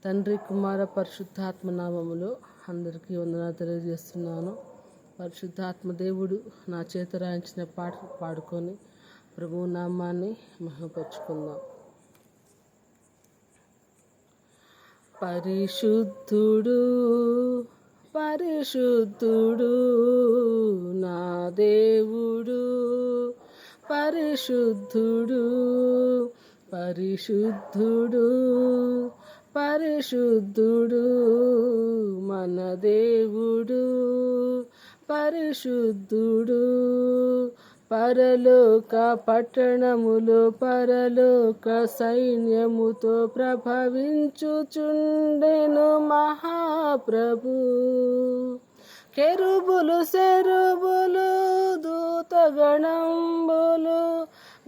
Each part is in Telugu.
తండ్రి, కుమార, పరిశుద్ధాత్మ నామములో అందరికీ వందనాలు తెలియజేస్తున్నాను. పరిశుద్ధాత్మ దేవుడు నా చేత రాయించిన పాటలు పాడుకొని ప్రభువు నామాన్ని మహిమపరుచుకుందాం. పరిశుద్ధుడు పరిశుద్ధుడు నా దేవుడు, పరిశుద్ధుడు పరిశుద్ధుడు పరిశుద్ధుడు మన దేవుడు, పరిశుద్ధుడు. పరలోక పట్టణములో పరలోక సైన్యముతో ప్రభవించుచుండెను మహాప్రభు. కెరూబులు సెరూబులు దూతగణంబులు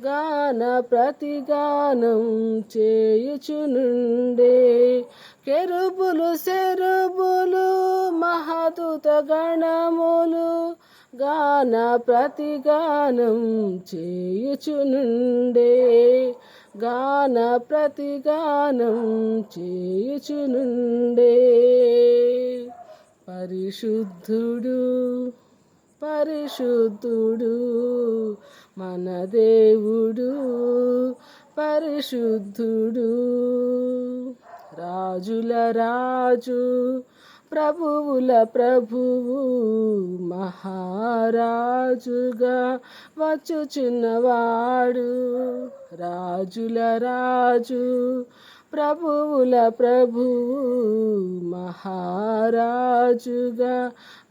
గాన ప్రతిగానం చేయుచునుండే. కెరూబులు సెరూబులు మహాదూత గణములు గాన ప్రతిగానం చేయుచునుండే, గాన ప్రతిగానం చేయుచునుండే. పరిశుద్ధుడు పరిశుద్ధుడు మన దేవుడు, పరిశుద్ధుడు. రాజుల రాజు ప్రభువుల ప్రభువు మహారాజుగా వచ్చుచున్నవాడు. రాజుల రాజు ప్రభువుల ప్రభువు మహారాజుగా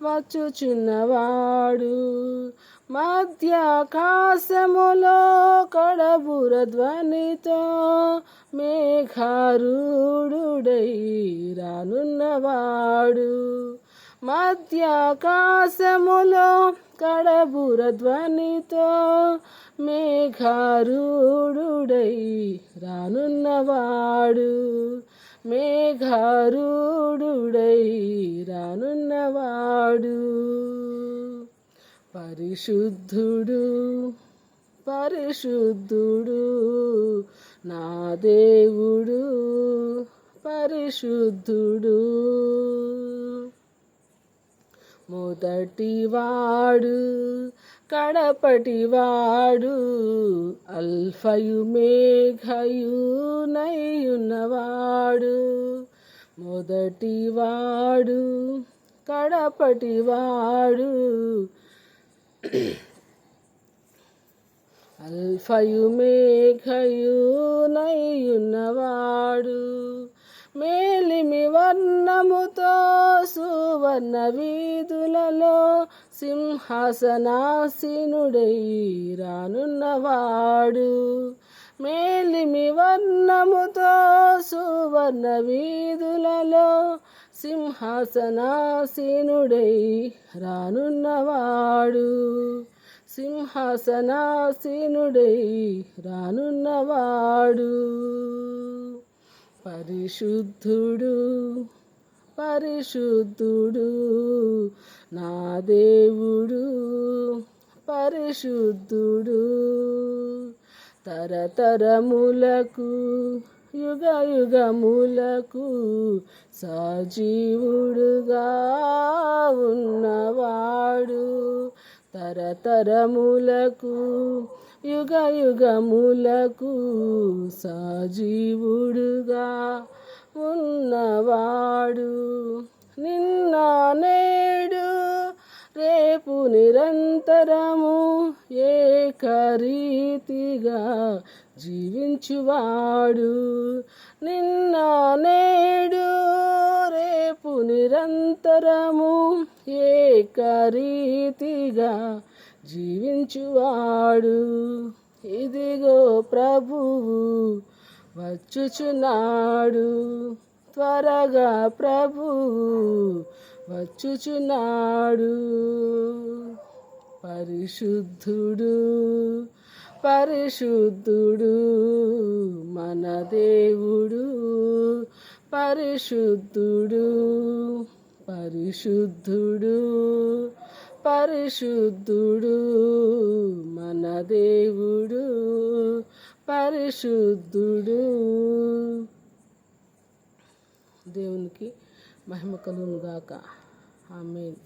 వచ్చుచున్నవాడు. మధ్యాకాశములో కడబుర ధ్వనితో మేఘారూఢుడై రానున్నవాడు. మధ్యాకాశములో కడబుర ధ్వనితో మేఘారూఢుడై రానున్నవాడు, మేఘారూఢుడై రానున్నవాడు. పరిశుద్ధుడు పరిశుద్ధుడు నా దేవుడు, పరిశుద్ధుడు. మొదటివాడు కడపటివాడు అల్ఫయు మేఘయు నయ్యున్నవాడు. మొదటివాడు కడపటివాడు అల్ఫయు మేఘయు నయ్యున్నవాడు. మేలిమి వర్ణముతో సువర్ణ వీధులలో సింహాసనాసీనుడై రానున్నవాడు. మేలిమి వర్ణముతో సువర్ణ వీధులలో సింహాసనాసీనుడై రానున్నవాడు, సింహాసనాసీనుడై రానున్నవాడు. పరిశుద్ధుడు పరిశుద్ధుడు నా దేవుడు, పరిశుద్ధుడు. తరతరములకు యుగ యుగములకు సజీవుడుగా ఉన్నవాడు. తరతరములకు యుగ యుగములకు సజీవుడుగా ఉన్నవాడు. నిన్న నేడు రేపు నిరంతరము ఏకరీతిగా జీవించువాడు. నిన్న నేడు రేపు నిరంతరము ఏకరీతిగా జీవించువాడు. ఇదిగో ప్రభువు వచ్చుచున్నాడు, త్వరగా ప్రభువు వచ్చుచున్నాడు. పరిశుద్ధుడు పరిశుద్ధుడు మన దేవుడు, పరిశుద్ధుడు పరిశుద్ధుడు పరిశుద్ధుడు మన దేవుడు, పరిశుద్ధుడు. దేవునికి మహిమ కలుగును గాక. ఆమేన్.